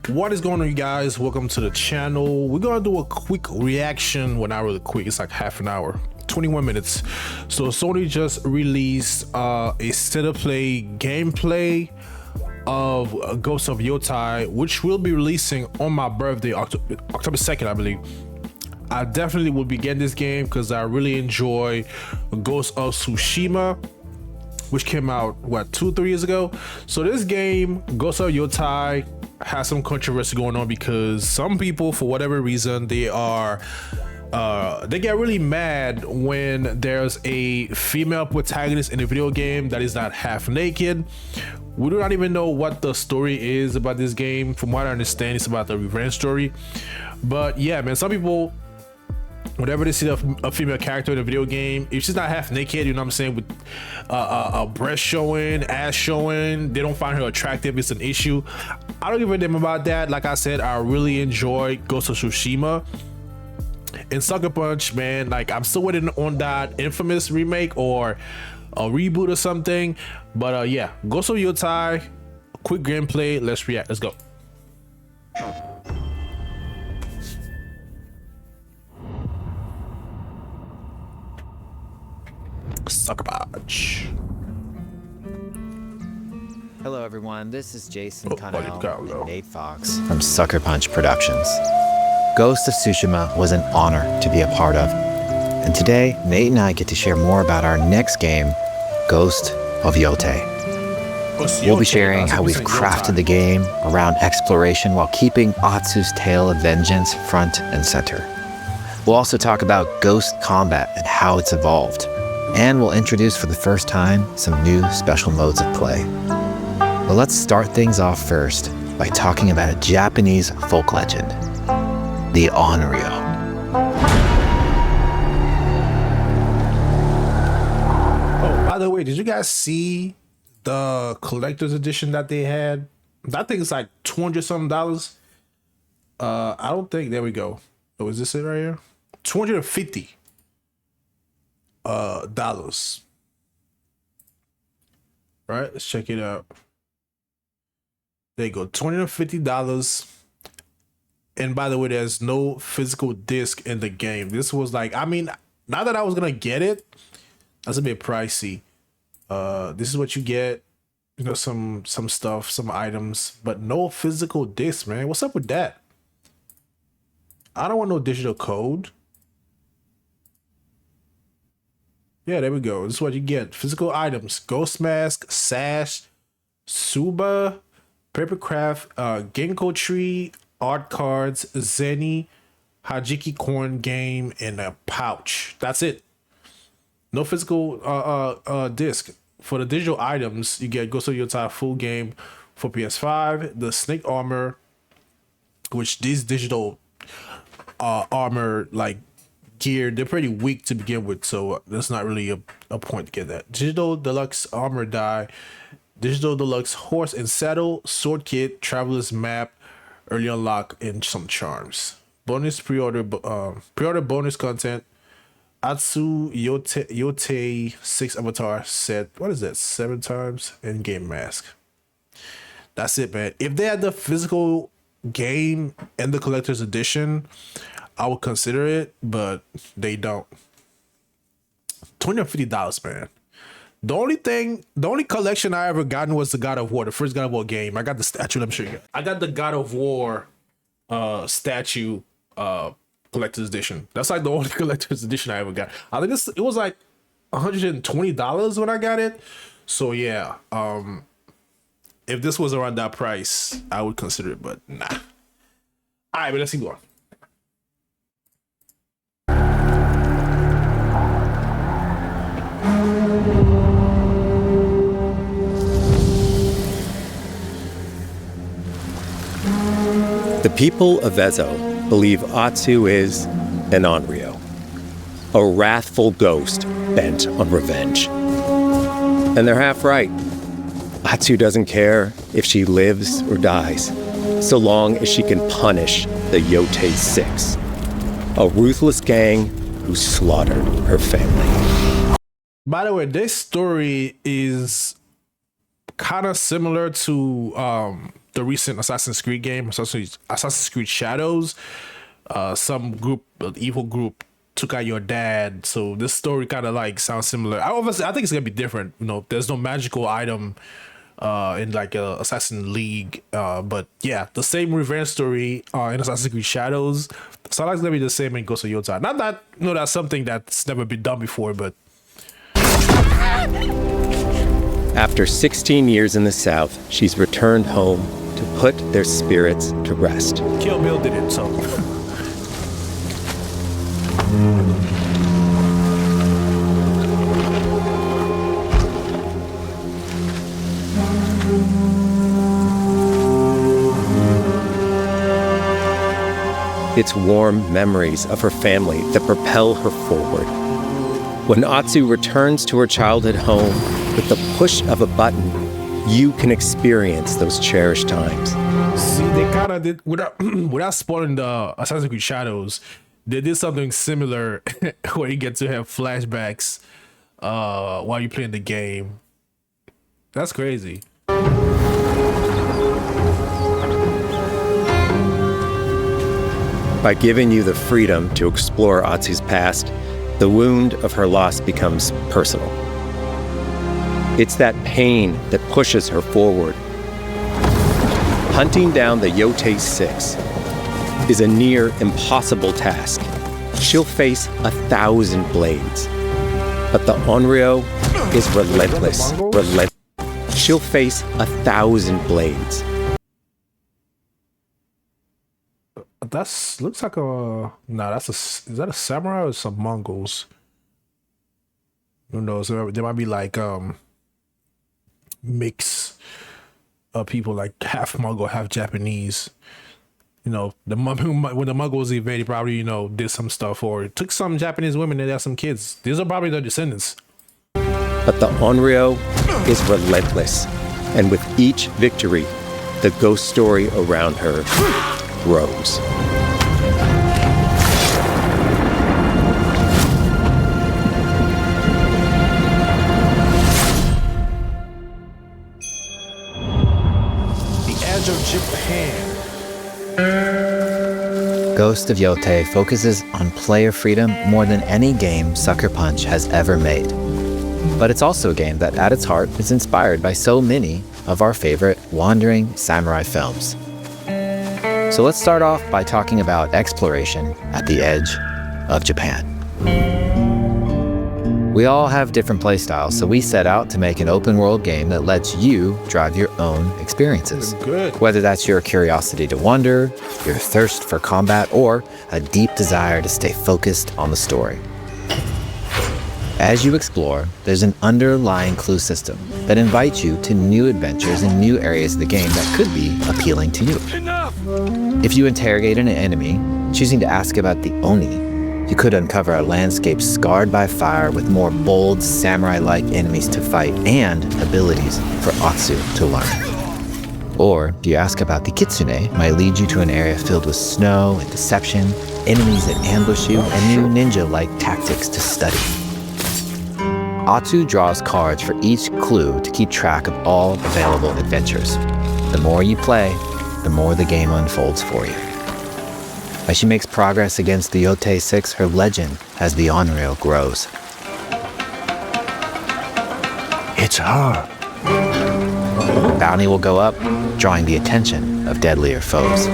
What is going on, you guys? Welcome to the channel. We're gonna do a quick reaction. Well, not really quick, it's like half an hour, 21 minutes. So Sony just released a state of play gameplay of Ghost of Yotei, which will be releasing on my birthday, October 2nd, I believe. I definitely will be getting this game because I really enjoy Ghost of Tsushima, which came out what 2-3 years ago. So this game, Ghost of Yotei, has some controversy going on because some people, for whatever reason, they get really mad when there's a female protagonist in a video game that is not half naked. We do not even know what the story is about this game. From what I understand, it's about the revenge story. But yeah, man, some people, whenever they see a female character in a video game, if she's not half naked, you know what I'm saying, with a breast showing, ass showing, they don't find her attractive. It's an issue. I don't give a damn about that. Like I said, I really enjoy Ghost of Tsushima and Sucker Punch, man. Like, I'm still waiting on that Infamous remake or a reboot or something. But yeah, Ghost of Yotei, quick gameplay. Let's react. Let's go. Sucker Punch. Hello everyone, this is Jason Connell and Nate Fox from Sucker Punch Productions. Ghost of Tsushima was an honor to be a part of, and today Nate and I get to share more about our next game, Ghost of Yotei. We'll be sharing how we've crafted the game around exploration while keeping Atsu's tale of vengeance front and center. We'll also talk about ghost combat and how it's evolved, and we'll introduce for the first time some new special modes of play. But let's start things off first by talking about a Japanese folk legend, the Onryo. Oh, by the way, did you guys see the collector's edition that they had? That thing is like $200 something. I don't think, there we go. Oh, is this it right here? $250 dollars. Right, let's check it out. There you go, $250. And by the way, there's no physical disc in the game. This was like, I mean, not that I was gonna get it, that's a bit pricey. This is what you get, you know, some stuff, some items, but no physical disc, man. What's up with that? I don't want no digital code. Yeah, there we go. This is what you get. Physical items: ghost mask, sash, Suba, papercraft, ginkgo tree, art cards, Zenny, Hajiki corn game, and a pouch. That's it. No physical disc. For the digital items, you get Ghost of Yotei full game for PS5, the snake armor, which these digital armor like gear, they're pretty weak to begin with, so that's not really a point to get that. Digital deluxe armor die, digital deluxe horse and saddle, sword kit, traveler's map, early unlock, and some charms. Bonus pre-order bonus content. Atsu Yotei 6 avatar set. What is that? 7 times in game mask. That's it, man. If they had the physical game and the collector's edition, I would consider it, but they don't. $250, man. The only collection I ever gotten was the God of War, the first God of War game. I got the statue. Let me show you. I got the God of War statue collector's edition. That's like the only collector's edition I ever got. I think it was like $120 when I got it. So yeah, if this was around that price, I would consider it, but nah. All right, but let's keep going. The people of Ezo believe Atsu is an Onryo, a wrathful ghost bent on revenge. And they're half right. Atsu doesn't care if she lives or dies, so long as she can punish the Yotei 6, a ruthless gang who slaughtered her family. By the way, this story is kind of similar to the recent Assassin's Creed game, Assassin's Creed Shadows. Some group, evil group, took out your dad. So this story kind of like sounds similar. I think it's gonna be different. You know, there's no magical item in like Assassin League, but yeah, the same revenge story in Assassin's Creed Shadows. So that's gonna be the same in Ghost of Yotei. Not that that's something that's never been done before, but After 16 years in the South, she's returned home to put their spirits to rest. Kill Bill did it. So. It's warm memories of her family that propel her forward. When Atsu returns to her childhood home with the push of a button, you can experience those cherished times. See, they kind of did, without spoiling the Assassin's Creed Shadows, they did something similar where you get to have flashbacks while you're playing the game. That's crazy. By giving you the freedom to explore Atsu's past, the wound of her loss becomes personal. It's that pain that pushes her forward. Hunting down the Yotei 6 is a near impossible task. She'll face 1,000 blades. But the Onryo is relentless. She'll face 1,000 blades. Looks like is that a samurai or some Mongols? Who knows? There might be like mix of people, like half Mongol, half Japanese. You know, when the Mongols invaded, probably did some stuff or took some Japanese women and had some kids. These are probably their descendants. But the Onryo is relentless, and with each victory, the ghost story around her grows. The Edge of Japan. Ghost of Yotei focuses on player freedom more than any game Sucker Punch has ever made. But it's also a game that at its heart is inspired by so many of our favorite wandering samurai films. So let's start off by talking about exploration at the edge of Japan. We all have different playstyles, so we set out to make an open world game that lets you drive your own experiences. Good. Whether that's your curiosity to wander, your thirst for combat, or a deep desire to stay focused on the story. As you explore, there's an underlying clue system that invites you to new adventures in new areas of the game that could be appealing to you. Enough! If you interrogate an enemy, choosing to ask about the Oni, you could uncover a landscape scarred by fire with more bold, samurai-like enemies to fight and abilities for Atsu to learn. Or do you ask about the Kitsune, might lead you to an area filled with snow and deception, enemies that ambush you, and new ninja-like tactics to study. Atsu draws cards for each clue to keep track of all available adventures. The more you play, the more the game unfolds for you. As she makes progress against the Yotei 6, her legend as the Onryo grows. It's her. Bounty will go up, drawing the attention of deadlier foes.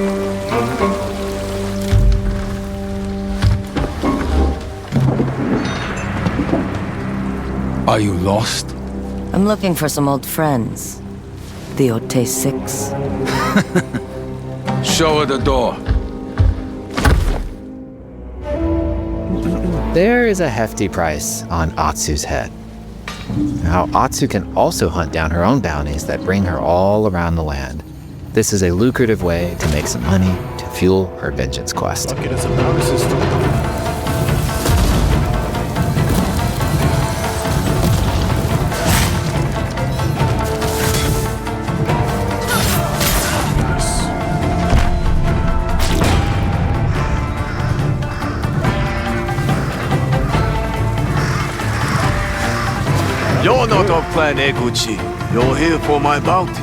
Are you lost? I'm looking for some old friends. The Yotei 6. Show her the door. There is a hefty price on Atsu's head. Now, Atsu can also hunt down her own bounties that bring her all around the land. This is a lucrative way to make some money to fuel her vengeance quest. Okay, that's a bounty system. You're not of Clan Eguchi. You're here for my bounty.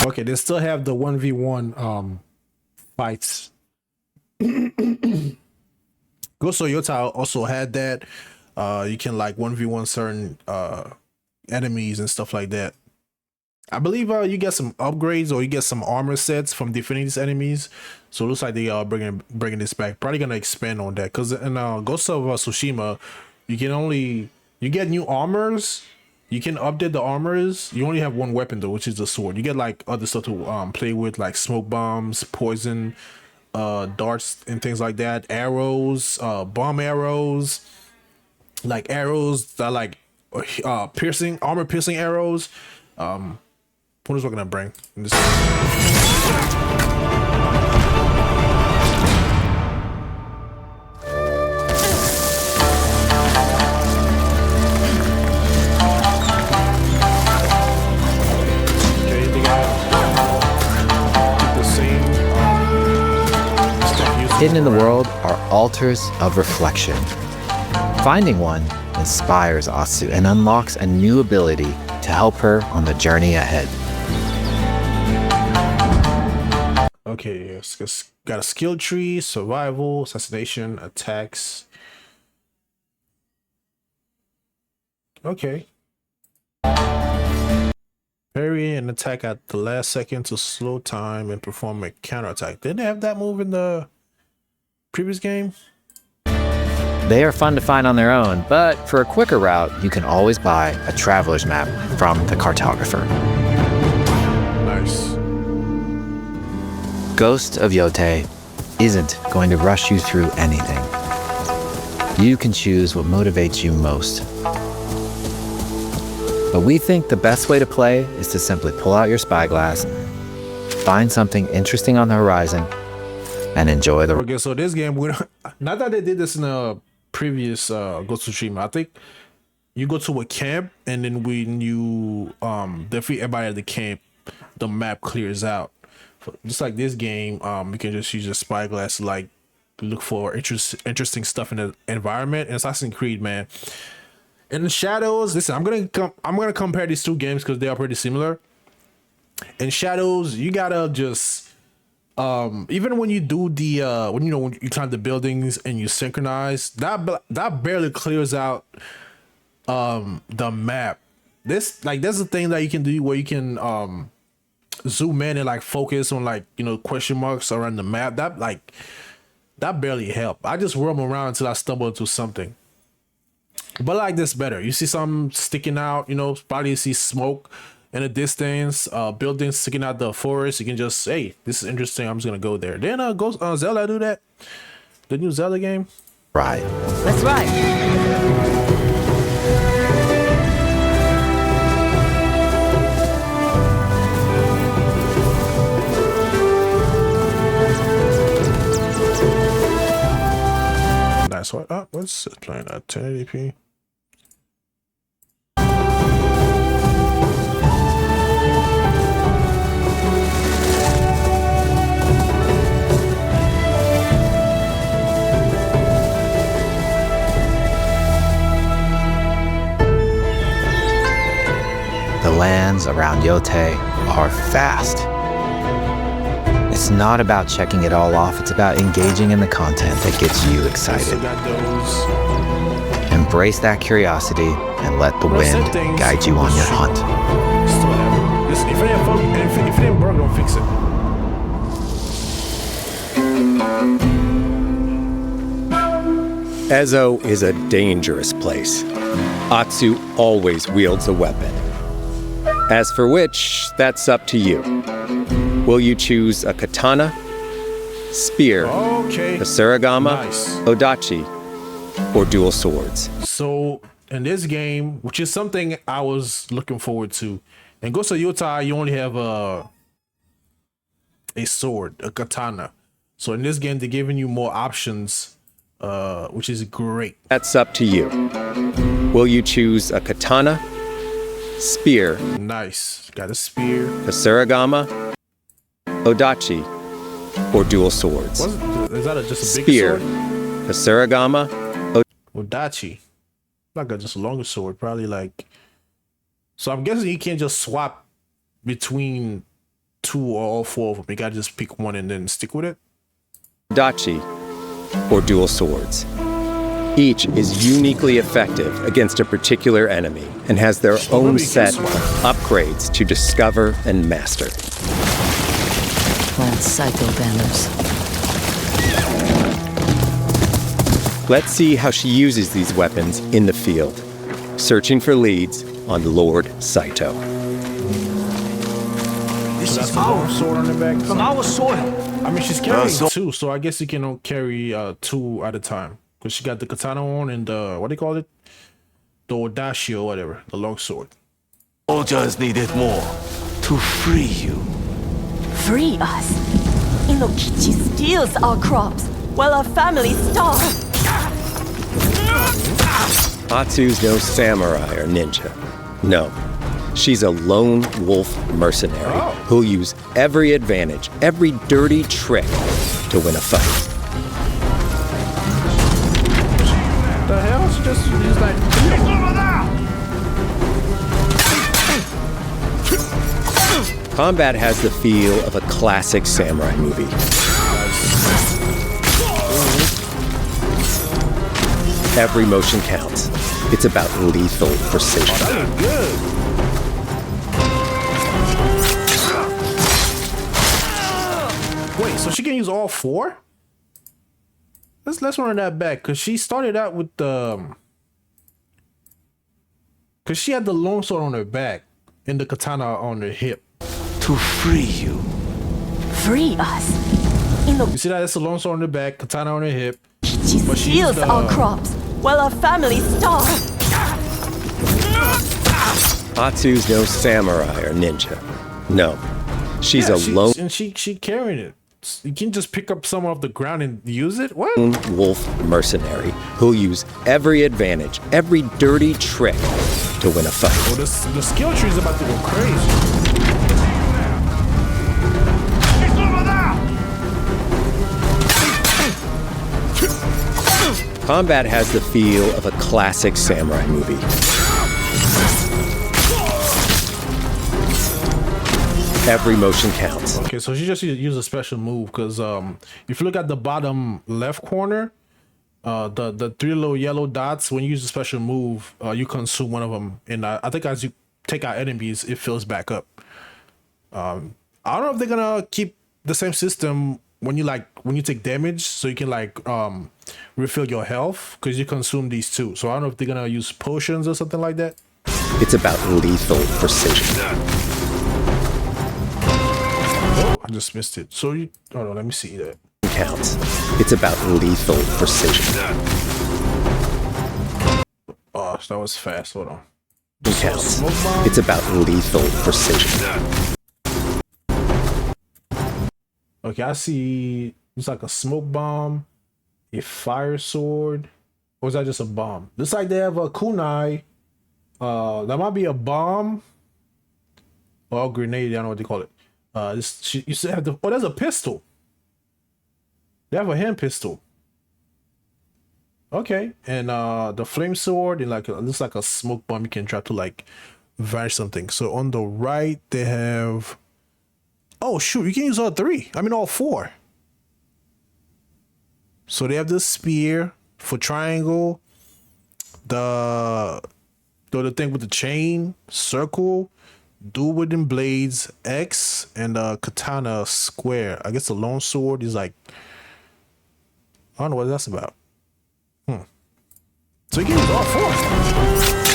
Okay, they still have the 1v1 fights. Ghost of Yotei also had that. You can like 1v1 certain enemies and stuff like that. I believe you get some upgrades or you get some armor sets from defeating these enemies. So it looks like they are bringing this back. Probably gonna expand on that because in Ghost of Tsushima, you get new armors. You can update the armors. You only have one weapon though, which is the sword. You get like other stuff to play with, like smoke bombs, poison, darts, and things like that. Arrows, bomb arrows, like arrows that like armor piercing arrows. What is what gonna bring? Hidden in the world are altars of reflection. Finding one inspires Atsu and unlocks a new ability to help her on the journey ahead. Okay, yes, got a skill tree, survival, assassination, attacks. Okay. Parry and attack at the last second to slow time and perform a counterattack. Didn't they have that move in the previous game? They are fun to find on their own, but for a quicker route, you can always buy a traveler's map from the cartographer. Nice. Ghost of Yotei isn't going to rush you through anything. You can choose what motivates you most. But we think the best way to play is to simply pull out your spyglass, find something interesting on the horizon, and enjoy the... Okay, so this game, not that they did this in a previous Ghost of Tsushima. I think you go to a camp, and then when you defeat everybody at the camp, the map clears out. Just like this game, you can just use your spyglass to like look for interesting stuff in the environment. And Assassin's Creed, man. In the Shadows, listen, I'm gonna compare these two games because they are pretty similar. In Shadows, you gotta just even when you do the when you climb the buildings and you synchronize, that barely clears out the map. There's a thing that you can do where you can zoom in and like focus on like question marks around the map. That barely helped. I just roam around until I stumble into something. But I like this better. You see something sticking out, probably you see smoke in the distance, buildings sticking out the forest. You can just say, this is interesting, I'm just gonna go there. Then Zelda do that? The new Zelda game? Right. Let's ride. Nice. What's it playing at 1080p? The lands around Yotei are fast. It's not about checking it all off, it's about engaging in the content that gets you excited. Embrace that curiosity and let the wind guide you on your hunt. Listen, if it ain't broke, don't fix it. Ezo is a dangerous place. Atsu always wields a weapon. As for which, that's up to you. Will you choose a katana, spear, a surigama, odachi, or dual swords? So in this game, which is something I was looking forward to, in Ghost of Yotei, you only have a sword, a katana. So in this game, they're giving you more options, which is great. That's up to you. Will you choose a katana, spear, nice, got a spear, a surigama, odachi, or dual swords? Is that just a big spear, sword? A surigama, Odachi. Like just a longer sword, probably like. So I'm guessing you can't just swap between two or all four of them. You gotta just pick one and then stick with it. dachi, or dual swords. Each is uniquely effective against a particular enemy and has their own maybe you can set of swap. upgrades to discover and master. Plant Saito banners. Let's see how she uses these weapons in the field, searching for leads on Lord Saito. This That's is a long ours. sword on the back. From our soil. I mean, she's carrying so- two, so I guess you can carry two at a time. Because she got the katana on and the, what do you call it? The odashi or whatever, the long sword. Soldiers needed more to free you. Free us. Inokichi steals our crops while our families starve. Atsu's no samurai or ninja. No, she's a lone wolf mercenary who'll use every advantage, every dirty trick to win a fight. The hell? She just used like three of them. Combat has the feel of a classic samurai movie. Every motion counts. It's about lethal precision. Good. Wait, so she can use all four? Let's run that back, cause she started out with the cause she had the long sword on her back and the katana on her hip. To free you. Free us. You see that? It's a long sword on the back, katana on her hip. Inokichi But she's steals the- our crops while our families starve. Atsu's no samurai or ninja. No, she's Yeah, a lone and she carrying it. You can just pick up some off the ground and use it. What? wolf mercenary who'll use every advantage, every dirty trick to win a fight. Well, the skill tree is about to go crazy. Combat has the feel of a classic samurai movie. Every motion counts. Okay, so she just used a special move because if you look at the bottom left corner, the three little yellow dots, when you use a special move, you consume one of them, and I think as you take out enemies, it fills back up. I don't know if they're gonna keep the same system when you take damage, so you can refill your health because you consume these two. So I don't know if they're gonna use potions or something like that. It's about lethal precision. I just missed it. So you hold on, let me see that. Counts. It's about lethal precision. Oh, that was fast. Hold on. Counts. Smoke bomb? It's about lethal precision. Okay, I see. It's like a smoke bomb, a fire sword, or is that just a bomb? Looks like they have a kunai. That might be a bomb or a grenade. I don't know what they call it. You still have the. Oh, there's a pistol. They have a hand pistol. Okay, and the flame sword and it looks like a smoke bomb you can drop to vanish something. So on the right they have. Oh shoot, you can use all three. I mean all four. So they have the spear for triangle, the thing with the chain, circle, dual wooden blades, X, and katana square. I guess the long sword is I don't know what that's about. So you can use all four.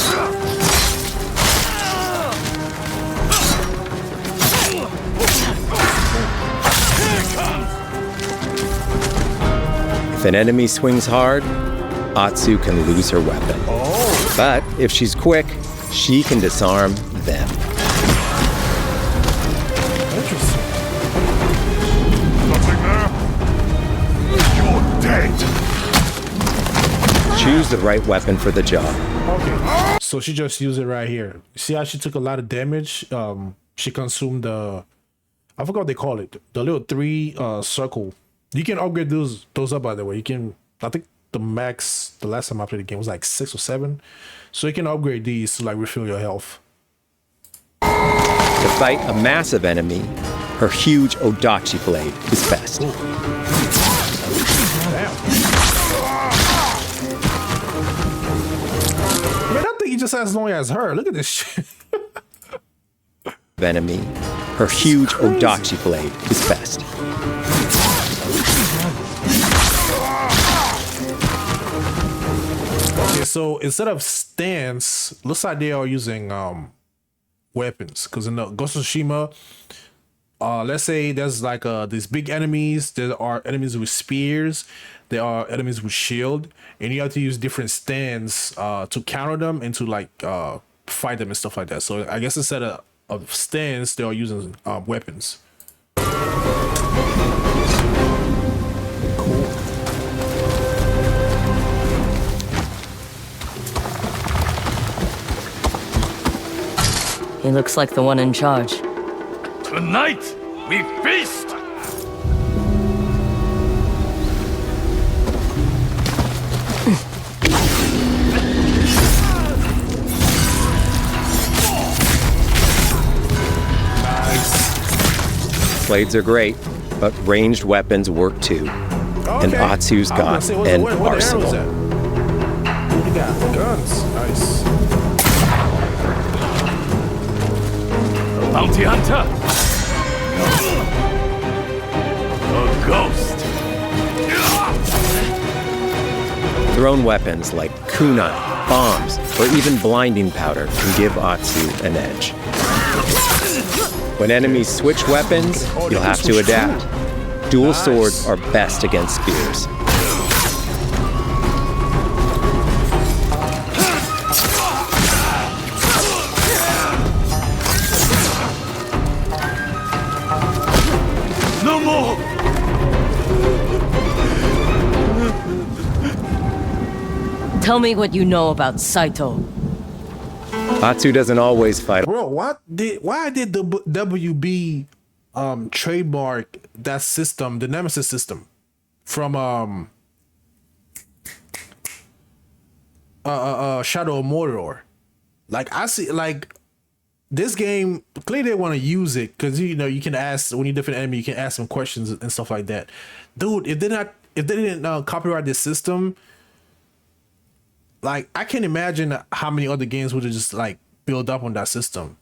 If an enemy swings hard, Atsu can lose her weapon. Oh, But if she's quick, she can disarm them. interesting. Nothing there? You're dead. Choose the right weapon for the job. Okay. So she just used it right here. See how she took a lot of damage? She consumed I forgot what they call it. The little three circle. You can upgrade those up by the way. You can I think the max. The last time I played the game was like 6 or 7, so you can upgrade these to like refill your health. To fight a massive enemy, her huge Odachi blade is best. Damn. Man, I think he just has as long as her. Look at this shit. Enemy, her huge Odachi blade is best. Okay, so instead of stance, looks like they are using weapons. Because in the Ghost of Tsushima, let's say there's like these big enemies. There are enemies with spears. There are enemies with shield, and you have to use different stands to counter them and to like fight them and stuff like that. So I guess instead of stands, they are using weapons. Cool. He looks like the one in charge. Tonight, we feast! Blades are great, but ranged weapons work too. And Okay. Atsu's I was gonna got say, an where the arrows arsenal. at? What do you got? Guns. Nice. Bounty hunter! A ghost! Thrown weapons like kunai, bombs, or even blinding powder can give Atsu an edge. When enemies switch weapons, you'll have to adapt. Dual swords are best against spears. No more! Tell me what you know about Saito. Atsu doesn't always fight. Bro, why did the WB trademark that system, the Nemesis system, from Shadow of Mordor? Like I see, like this game clearly they want to use it because you know you can ask when you're different enemy, you can ask them questions and stuff like that. Dude, if they didn't copyright this system, like I can't imagine how many other games would have just like build up on that system.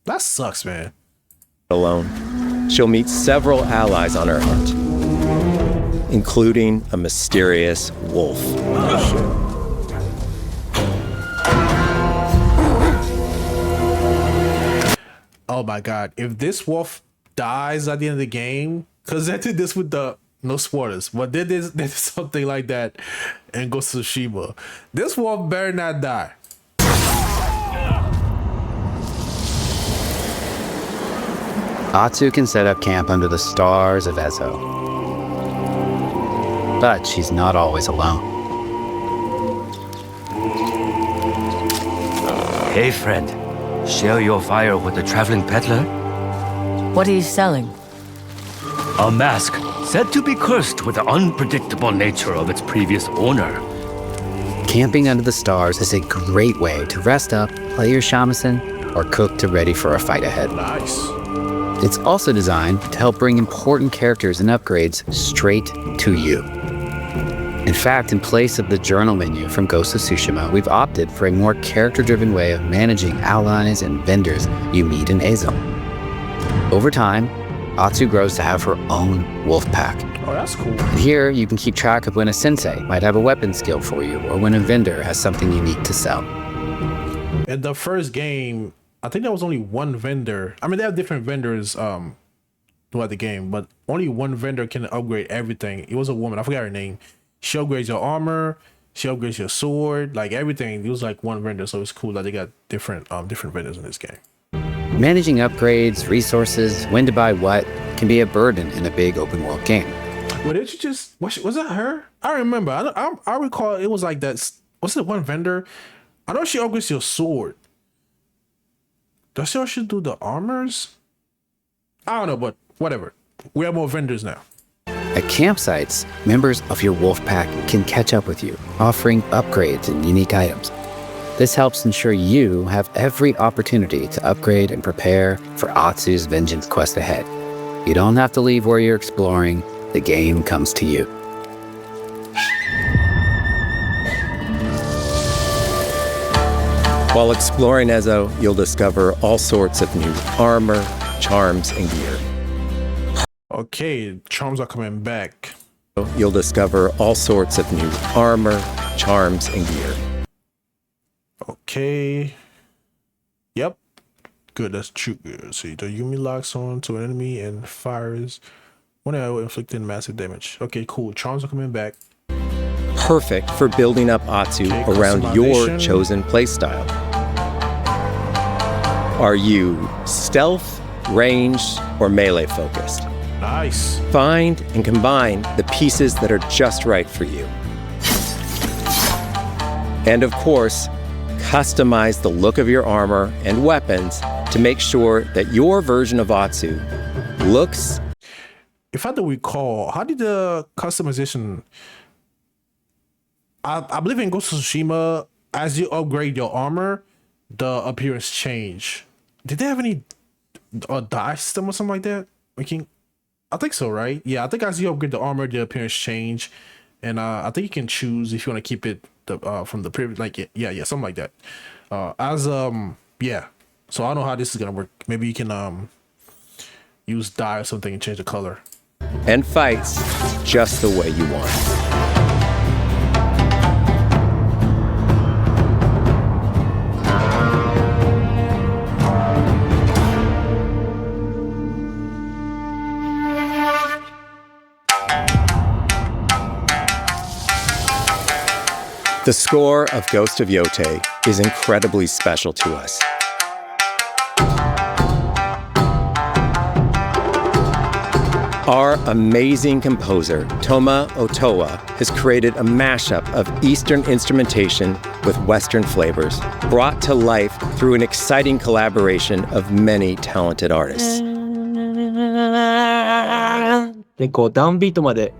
That sucks, man. Alone. She'll meet several allies on her hunt, including a mysterious wolf. Oh my god, if this wolf dies at the end of the game, because they did this with the no spoilers, but they did something like that in Ghost of Tsushima. This wolf better not die. Atsu can set up camp under the stars of Ezo. But she's not always alone. Hey, friend. Share your fire with the traveling peddler? What are you selling? A mask said to be cursed with the unpredictable nature of its previous owner. Camping under the stars is a great way to rest up, play your shamisen, or cook to ready for a fight ahead. Nice. It's also designed to help bring important characters and upgrades straight to you. In fact, in place of the journal menu from Ghost of Tsushima, we've opted for a more character-driven way of managing allies and vendors you meet in Ezo. Over time, Atsu grows to have her own wolf pack. Oh, that's cool. And here, you can keep track of when a sensei might have a weapon skill for you, or when a vendor has something unique to sell. In the first game, I think there was only one vendor. I mean, they have different vendors throughout the game, but only one vendor can upgrade everything. It was a woman. I forgot her name. She upgrades your armor. She upgrades your sword. Like everything. It was like one vendor, so it's cool that they got different vendors in this game. Managing upgrades, resources, when to buy what, can be a burden in a big open world game. Well, did you just was that her? I remember. I recall it was like that. Was it one vendor? I know she upgrades your sword. Does she also do the armors? I don't know, but whatever. We have more vendors now. At campsites, members of your wolf pack can catch up with you, offering upgrades and unique items. This helps ensure you have every opportunity to upgrade and prepare for Atsu's vengeance quest ahead. You don't have to leave where you're exploring, the game comes to you. While exploring Ezo, you'll discover all sorts of new armor, charms, and gear. Okay, charms are coming back. You'll discover all sorts of new armor, charms, and gear. Okay. Yep. Good, that's true. See, the Yumi locks on to an enemy and fires when they are inflicting massive damage. Okay, cool. Charms are coming back. Perfect for building up Atsu around your customization. chosen playstyle. Are you stealth, ranged, or melee focused? Nice. Find and combine the pieces that are just right for you. And of course, customize the look of your armor and weapons to make sure that your version of Atsu looks. If I do recall, how did the customization? I believe in Ghost of Tsushima, as you upgrade your armor, the appearance change. Did they have any dye system or something like that? I think so, right? Yeah, I think as you upgrade the armor, the appearance change, and I think you can choose if you want to keep it from the previous, like yeah, something like that. Yeah. So I don't know how this is gonna work. Maybe you can use dye or something and change the color. And fights just the way you want. The score of Ghost of Yotei is incredibly special to us. Our amazing composer, Toma Otoa, has created a mashup of Eastern instrumentation with Western flavors, brought to life through an exciting collaboration of many talented artists. でこうダウンビートまで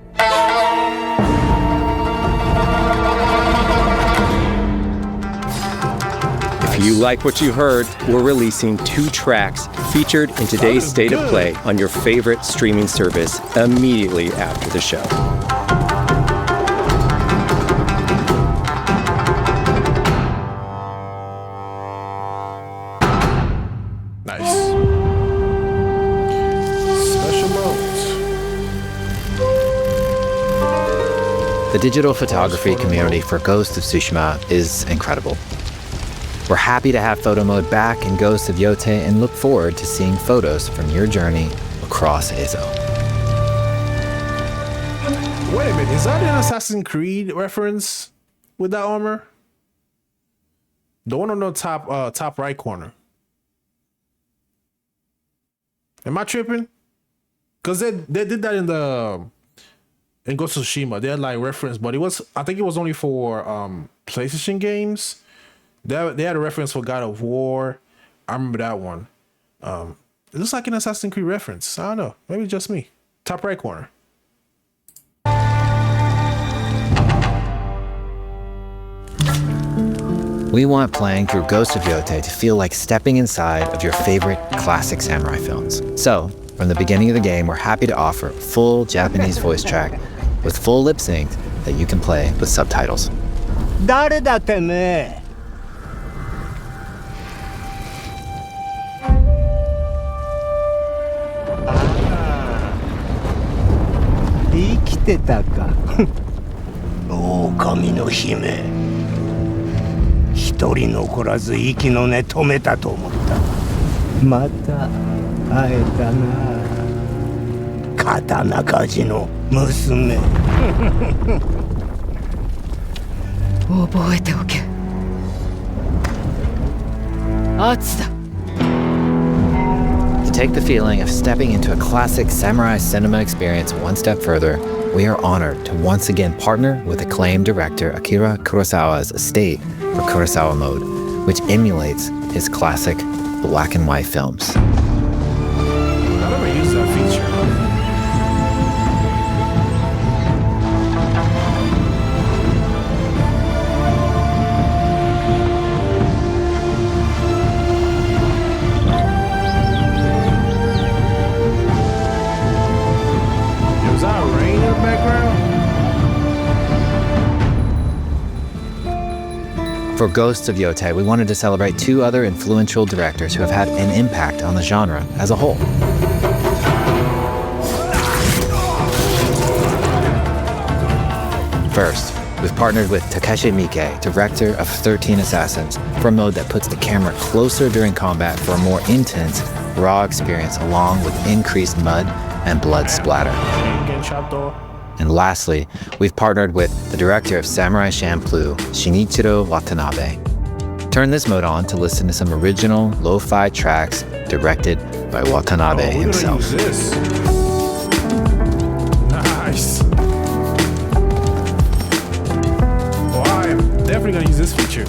If you like what you heard, we're releasing 2 tracks featured in today's State of Play on your favorite streaming service immediately after the show. Nice. Special modes. The digital photography community for Ghost of Tsushima is incredible. We're happy to have photo mode back in Ghost of Yotei and look forward to seeing photos from your journey across Ezo. Wait a minute, is that an Assassin's Creed reference with that armor? The one on the top right corner. Am I tripping? Cause they did that in Ghost of Tsushima. They had like reference, but I think it was only for PlayStation games. They had a reference for God of War. I remember that one. It looks like an Assassin's Creed reference. I don't know. Maybe it's just me. Top right corner. We want playing through Ghost of Yotei to feel like stepping inside of your favorite classic samurai films. So, from the beginning of the game, we're happy to offer a full Japanese voice track with full lip sync that you can play with subtitles. 誰だてめえ 生きてたか狼の姫一人残らず息の根止めたと思ったまた会えたな刀鍛冶の娘覚えておけ。アツだ。To take the feeling of stepping into a classic samurai cinema experience one step further, we are honored to once again partner with acclaimed director Akira Kurosawa's estate for Kurosawa Mode, which emulates his classic black and white films. I never used that feature. For Ghosts of Yotei, we wanted to celebrate two other influential directors who have had an impact on the genre as a whole. First, we've partnered with Takeshi Miike, director of 13 Assassins, for a mode that puts the camera closer during combat for a more intense, raw experience along with increased mud and blood splatter. Getting chopped off. And lastly, we've partnered with the director of Samurai Champloo, Shinichiro Watanabe. Turn this mode on to listen to some original lo-fi tracks directed by Watanabe himself. Use this. Nice. Oh, I am definitely gonna use this feature.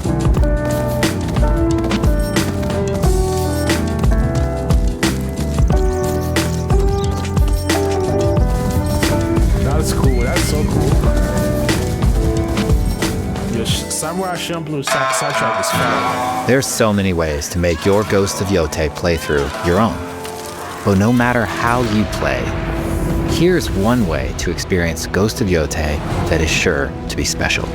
That's cool. That's so cool. Your Samurai Champloo soundtrack is fire. There's so many ways to make your Ghost of Yotei playthrough your own. But no matter how you play, here's one way to experience Ghost of Yotei that is sure to be special.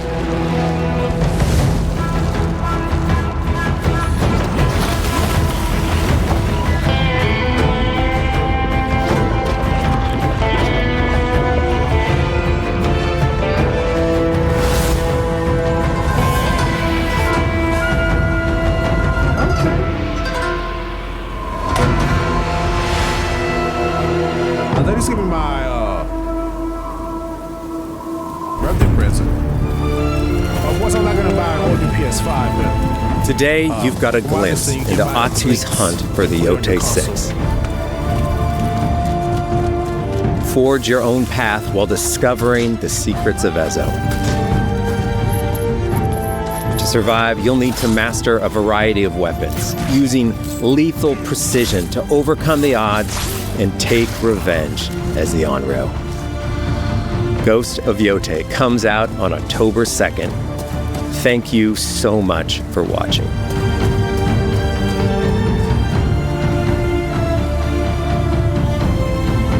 I think it's gonna be my birthday present. Of course, I'm not gonna buy an old new PS5, but Today, you've got a glimpse into Atsu's hunt for the Yotei 6. Forge your own path while discovering the secrets of Ezo. To survive, you'll need to master a variety of weapons, using lethal precision to overcome the odds and take revenge as the Onryo. Ghost of Yotei comes out on October 2nd. Thank you so much for watching.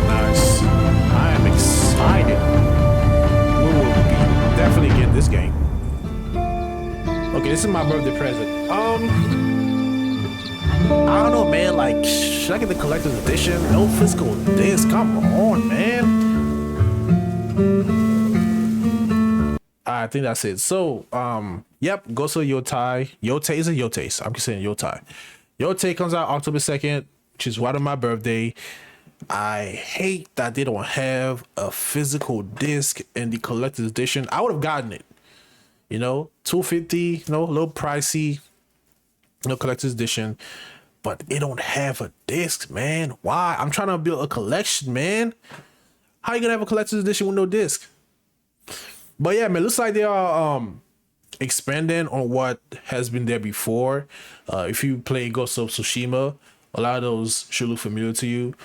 nice. I am excited. We will be definitely getting this game. Okay, this is my birthday present. I don't know, man. Like, should I get the collector's edition? No physical disc. Come on, man. I think that's it. So, yep, Ghost of Yotei. Yotei is a Yotei. So I'm saying Yotei. Yotei comes out October 2nd, which is right on my birthday. I hate that they don't have a physical disc in the collector's edition. I would have gotten it. You know, $250, a little pricey. No collector's edition. But it don't have a disc, man. Why? I'm trying to build a collection, man. How you gonna have a collector's edition with no disc? But yeah, man, looks like they are expanding on what has been there before. If you play Ghost of Tsushima, a lot of those should look familiar to you.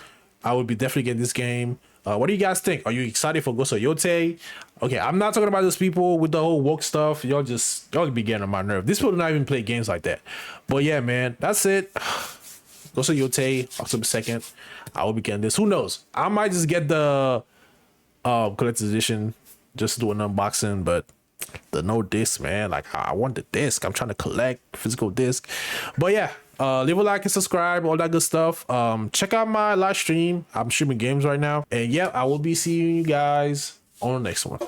I would be definitely getting this game. What do you guys think? Are you excited for Ghost of Yotei? Okay, I'm not talking about those people with the whole woke stuff. Y'all be getting on my nerve. These people do not even play games like that. But yeah, man, that's it. Ghost of Yotei, October 2nd. I will be getting this. Who knows? I might just get the collector's edition, just do an unboxing, but the no disc, man. Like, I want the disc. I'm trying to collect physical disc. But yeah, leave a like and subscribe, all that good stuff. Check out my live stream. I'm streaming games right now. And yeah, I will be seeing you guys on the next one.